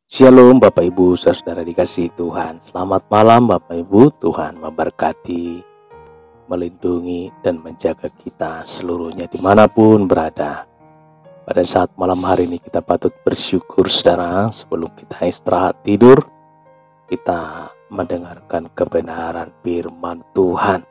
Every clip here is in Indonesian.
Shalom Bapak Ibu saudara dikasihi Tuhan. Selamat malam Bapak Ibu. Tuhan memberkati, melindungi dan menjaga kita seluruhnya dimanapun berada. Pada saat malam hari ini kita patut bersyukur saudara. Sebelum kita istirahat tidur, kita mendengarkan kebenaran firman Tuhan.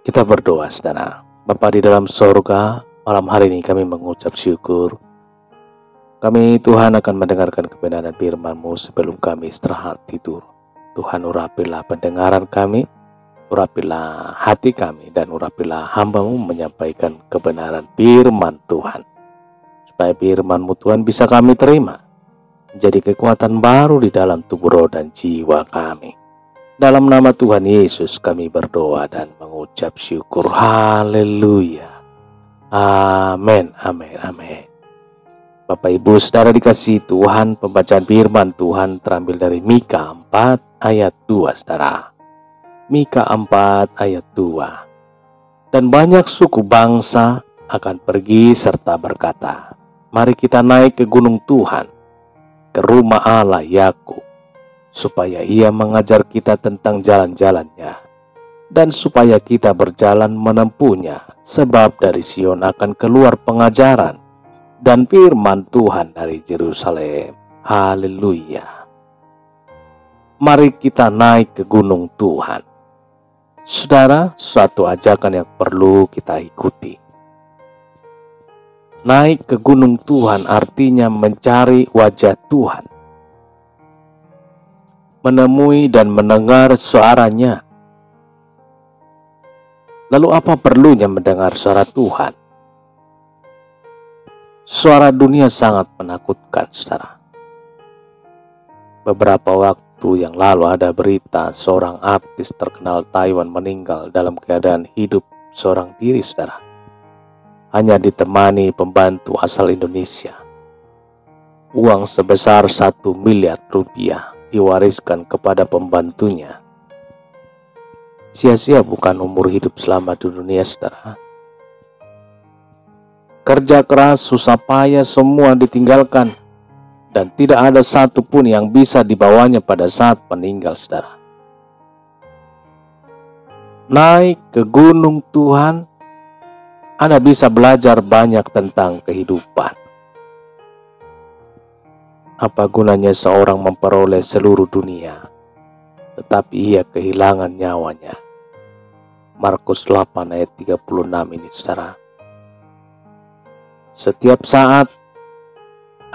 Kita berdoa saudara. Bapa di dalam sorga, malam hari ini kami mengucap syukur. Kami Tuhan akan mendengarkan kebenaran firman-Mu sebelum kami istirahat tidur. Tuhan urapilah pendengaran kami, urapilah hati kami, dan urapilah hamba-Mu menyampaikan kebenaran firman Tuhan. Supaya firman-Mu Tuhan bisa kami terima, menjadi kekuatan baru di dalam tubuh roh dan jiwa kami. Dalam nama Tuhan Yesus kami berdoa dan mengucap syukur. Haleluya. Amin, amin, amin. Bapak Ibu saudara dikasihi Tuhan, pembacaan firman Tuhan terambil dari Mika 4 ayat 2 saudara. Mika 4 ayat 2. Dan banyak suku bangsa akan pergi serta berkata, mari kita naik ke gunung Tuhan, ke rumah Allah Yakub, supaya ia mengajar kita tentang jalan-jalannya, dan supaya kita berjalan menempuhnya, sebab dari Sion akan keluar pengajaran dan firman Tuhan dari Yerusalem. Haleluya. Mari kita naik ke gunung Tuhan. Saudara, suatu ajakan yang perlu kita ikuti. Naik ke gunung Tuhan artinya mencari wajah Tuhan, menemui dan mendengar suaranya. Lalu apa perlunya mendengar suara Tuhan? Suara dunia sangat menakutkan, saudara. Beberapa waktu yang lalu ada berita seorang artis terkenal Taiwan meninggal dalam keadaan hidup seorang diri, saudara. Hanya ditemani pembantu asal Indonesia. Uang sebesar 1 miliar rupiah diwariskan kepada pembantunya. Sia-sia bukan umur hidup selama di dunia, saudara. Kerja keras, susah payah semua ditinggalkan, dan tidak ada satupun yang bisa dibawanya pada saat meninggal, saudara. Naik ke gunung Tuhan, Anda bisa belajar banyak tentang kehidupan. Apa gunanya seorang memperoleh seluruh dunia, tetapi ia kehilangan nyawanya? Markus 8 ayat 36 ini, saudara. Setiap saat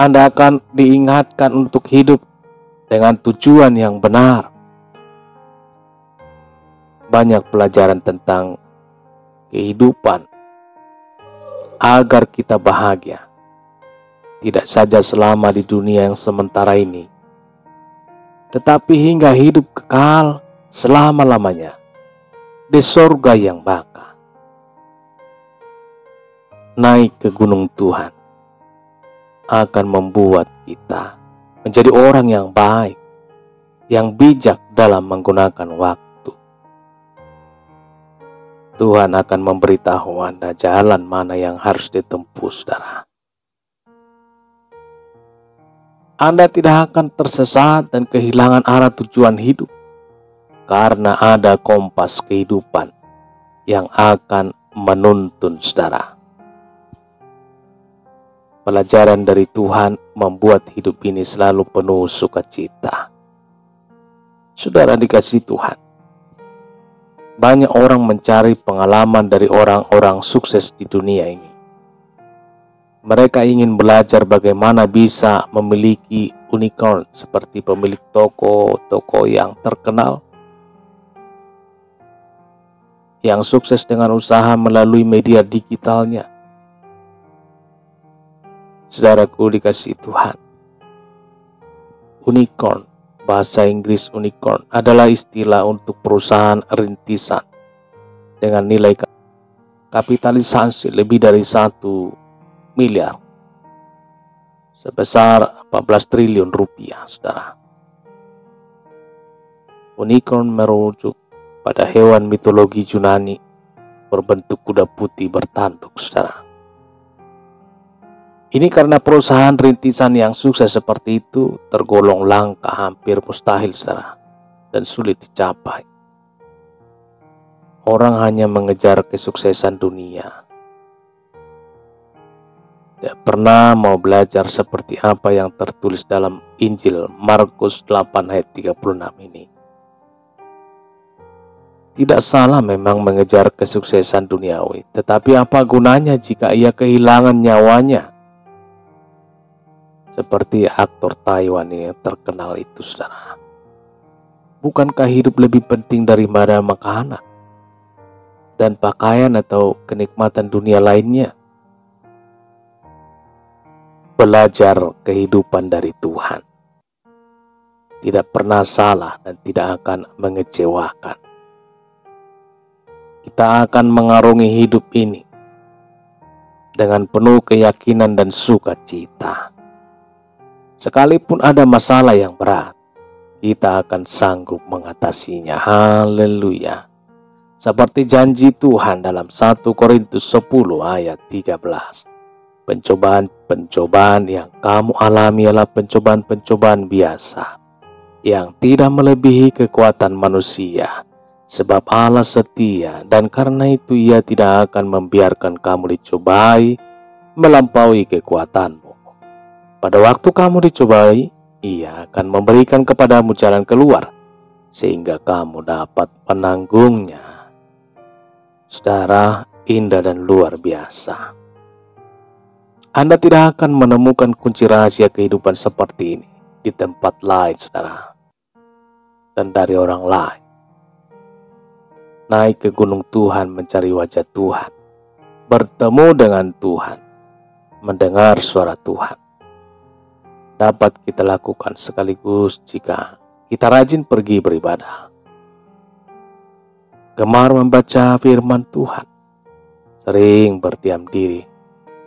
Anda akan diingatkan untuk hidup dengan tujuan yang benar. Banyak pelajaran tentang kehidupan agar kita bahagia. Tidak saja selama di dunia yang sementara ini, tetapi hingga hidup kekal selama-lamanya di surga yang baka. Naik ke gunung Tuhan akan membuat kita menjadi orang yang baik, yang bijak dalam menggunakan waktu. Tuhan akan memberitahu Anda jalan mana yang harus ditempuh, saudara. Anda tidak akan tersesat dan kehilangan arah tujuan hidup, karena ada kompas kehidupan yang akan menuntun saudara. Pelajaran dari Tuhan membuat hidup ini selalu penuh sukacita. Saudara dikasihi Tuhan, banyak orang mencari pengalaman dari orang-orang sukses di dunia ini. Mereka ingin belajar bagaimana bisa memiliki unicorn seperti pemilik toko-toko yang terkenal, yang sukses dengan usaha melalui media digitalnya. Saudaraku dikasihi Tuhan, unicorn, bahasa Inggris unicorn, adalah istilah untuk perusahaan rintisan dengan nilai kapitalisasi lebih dari 1 miliar, sebesar 14 triliun rupiah, saudara. Unicorn merujuk pada hewan mitologi Yunani berbentuk kuda putih bertanduk, saudara. Ini karena perusahaan rintisan yang sukses seperti itu tergolong langka, hampir mustahil, saudara, dan sulit dicapai. Orang hanya mengejar kesuksesan dunia, tidak pernah mau belajar seperti apa yang tertulis dalam Injil Markus 8 ayat 36 ini. Tidak salah memang mengejar kesuksesan duniawi, tetapi apa gunanya jika ia kehilangan nyawanya? Seperti aktor Taiwan yang terkenal itu, saudara. Bukankah hidup lebih penting daripada makanan dan pakaian atau kenikmatan dunia lainnya? Belajar kehidupan dari Tuhan tidak pernah salah dan tidak akan mengecewakan. Kita akan mengarungi hidup ini dengan penuh keyakinan dan sukacita. Sekalipun ada masalah yang berat, kita akan sanggup mengatasinya. Haleluya. Seperti janji Tuhan dalam 1 Korintus 10 ayat 13. Pencobaan-pencobaan yang kamu alami adalah pencobaan-pencobaan biasa, yang tidak melebihi kekuatan manusia. Sebab Allah setia, dan karena itu Ia tidak akan membiarkan kamu dicobai melampaui kekuatanmu. Pada waktu kamu dicobai, Ia akan memberikan kepadamu jalan keluar, sehingga kamu dapat menanggungnya. Saudara, indah dan luar biasa. Anda tidak akan menemukan kunci rahasia kehidupan seperti ini di tempat lain, saudara, dan dari orang lain. Naik ke gunung Tuhan, mencari wajah Tuhan, bertemu dengan Tuhan, mendengar suara Tuhan, dapat kita lakukan sekaligus jika kita rajin pergi beribadah, gemar membaca firman Tuhan, sering berdiam diri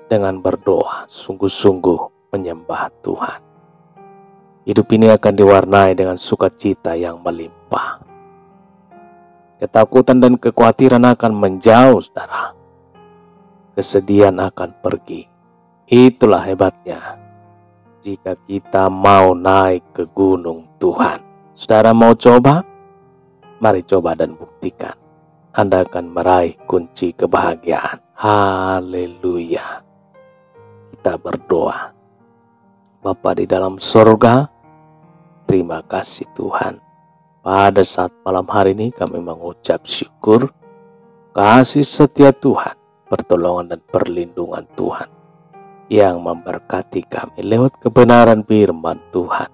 dengan berdoa, sungguh-sungguh menyembah Tuhan. Hidup ini akan diwarnai dengan sukacita yang melimpah. Ketakutan dan kekhawatiran akan menjauh, saudara. Kesedihan akan pergi. Itulah hebatnya jika kita mau naik ke gunung Tuhan. Saudara mau coba? Mari coba dan buktikan. Anda akan meraih kunci kebahagiaan. Haleluya. Kita berdoa. Bapa di dalam surga, terima kasih Tuhan. Pada saat malam hari ini kami mengucap syukur, kasih setia Tuhan, pertolongan dan perlindungan Tuhan yang memberkati kami lewat kebenaran firman Tuhan,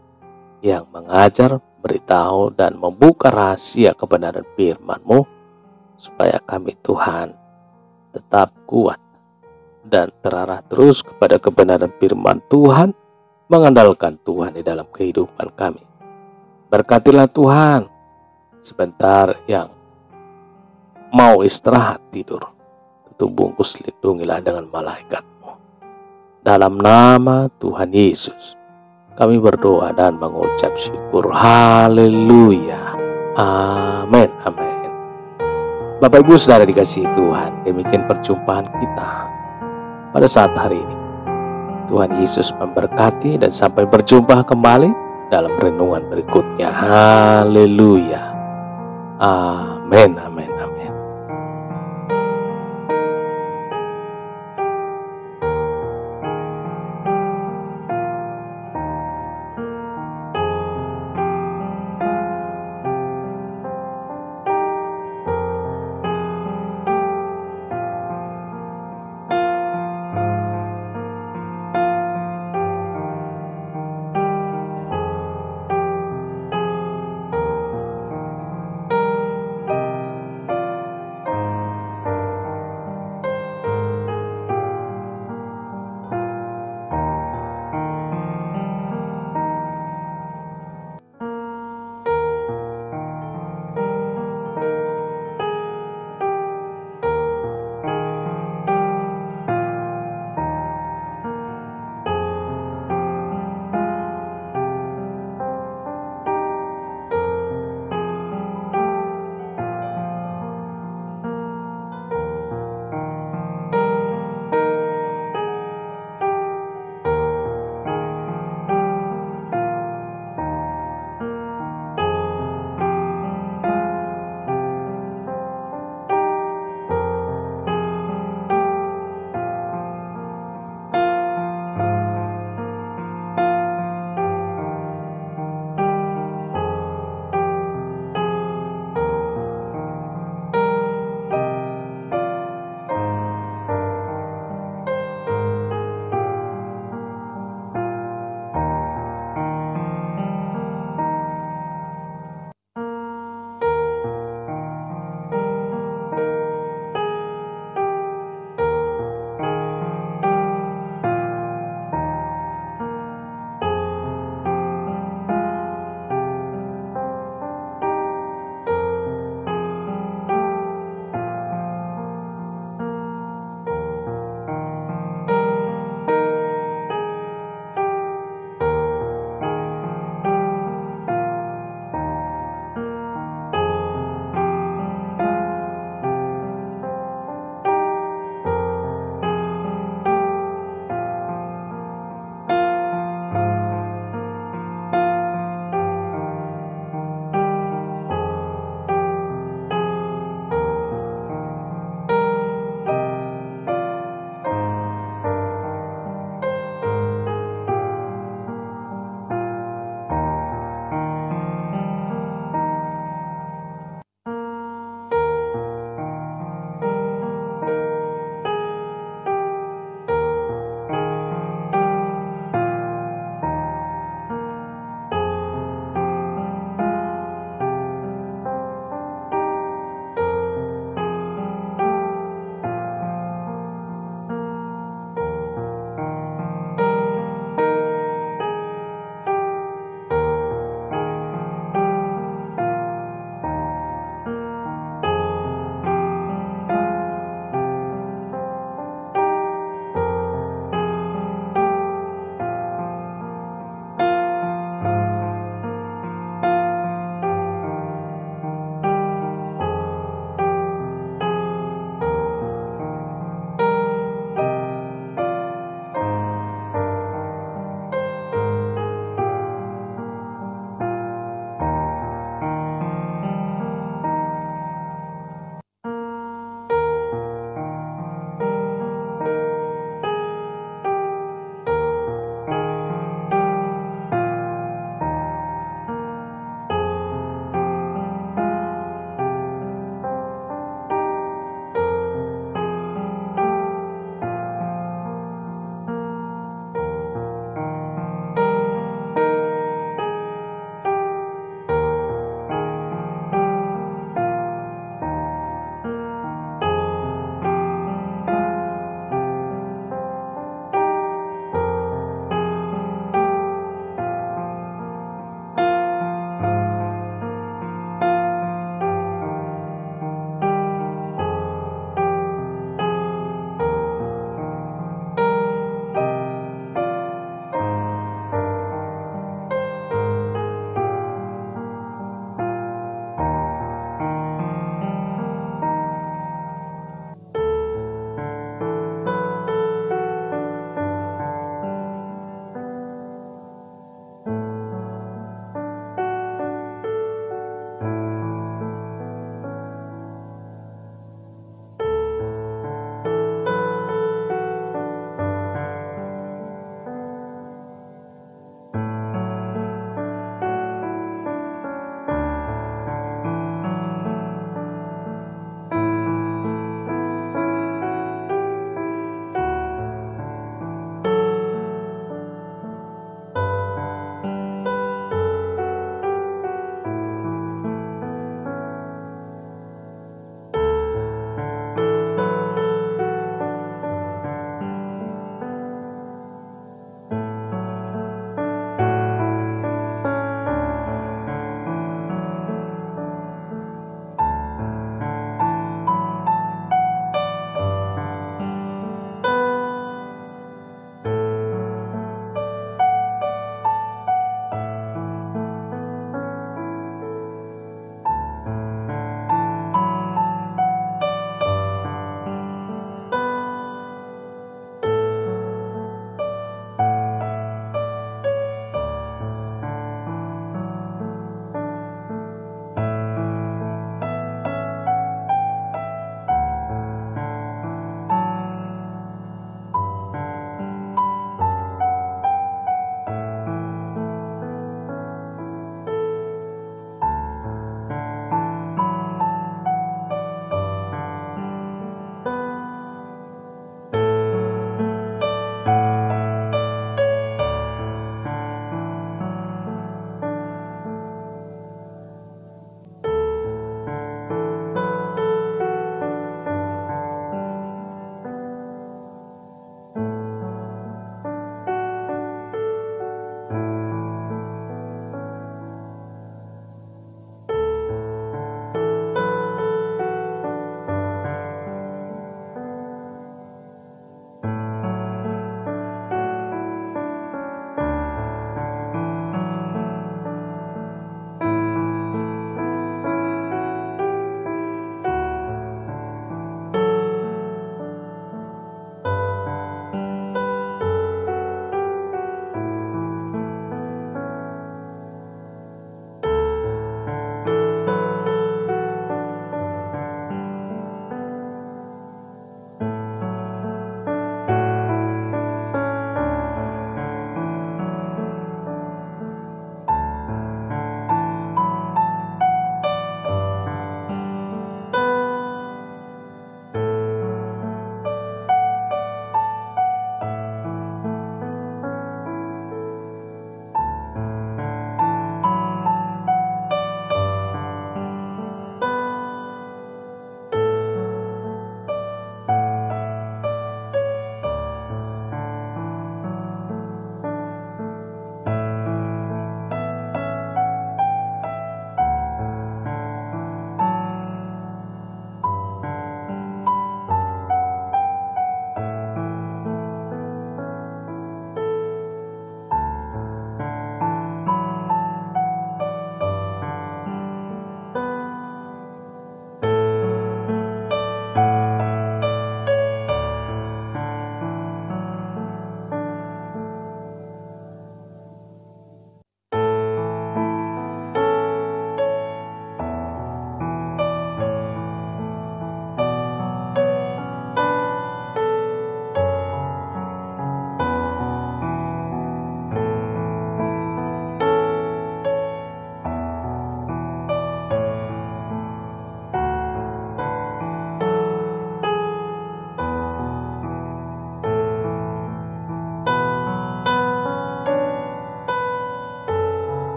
yang mengajar, beritahu dan membuka rahasia kebenaran firman-Mu, supaya kami Tuhan tetap kuat dan terarah terus kepada kebenaran firman Tuhan, mengandalkan Tuhan di dalam kehidupan kami. Berkatilah Tuhan sebentar yang mau istirahat tidur, tutup bungkus, lindungilah dengan malaikat-Mu. Dalam nama Tuhan Yesus kami berdoa dan mengucap syukur. Haleluya. Amin. Amin. Bapak Ibu Saudara dikasihi Tuhan, demikian perjumpaan kita pada saat hari ini. Tuhan Yesus memberkati dan sampai berjumpa kembali dalam renungan berikutnya. Haleluya. Amin. Amin. Amin.